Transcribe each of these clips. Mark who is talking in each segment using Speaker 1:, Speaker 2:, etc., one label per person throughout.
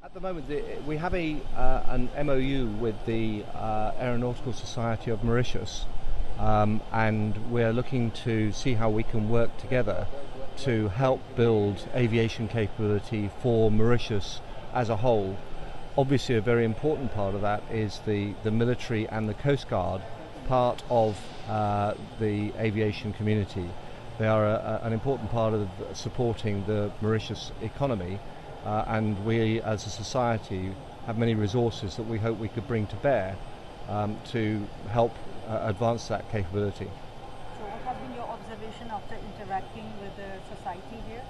Speaker 1: At the moment, we have an MOU with the Aeronautical Society of Mauritius, and we're looking to see how we can work together to help build aviation capability for Mauritius as a whole. Obviously, a very important part of that is the military and the Coast Guard part of the aviation community. They are an important part of supporting the Mauritius economy. And we as a society have many resources that we hope we could bring to bear to help advance that capability.
Speaker 2: So what has been your observation after interacting with the society here?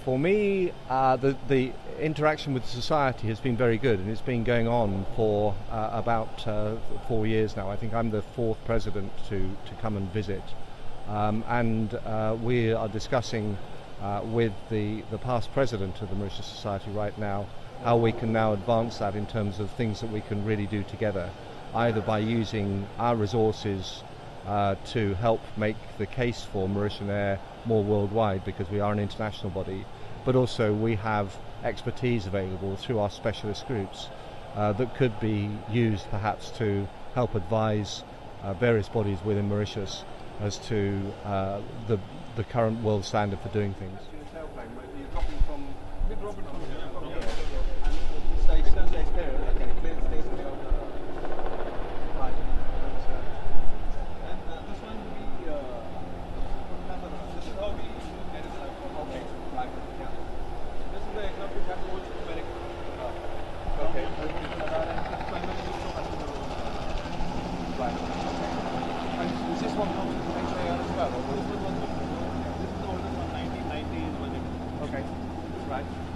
Speaker 1: For me, the interaction with the society has been very good, and it's been going on for about 4 years now. I think I'm the fourth president to come and visit, and we are discussing with the past president of the Mauritius Society right now, how we can now advance that in terms of things that we can really do together, either by using our resources to help make the case for Mauritian Air more worldwide, because we are an international body, but also we have expertise available through our specialist groups that could be used perhaps to help advise various bodies within Mauritius as to the current world standard for doing things.
Speaker 3: Is this one from HAL as well? Or this one was before? This is the oldest one, 1990 is when it. Okay, right.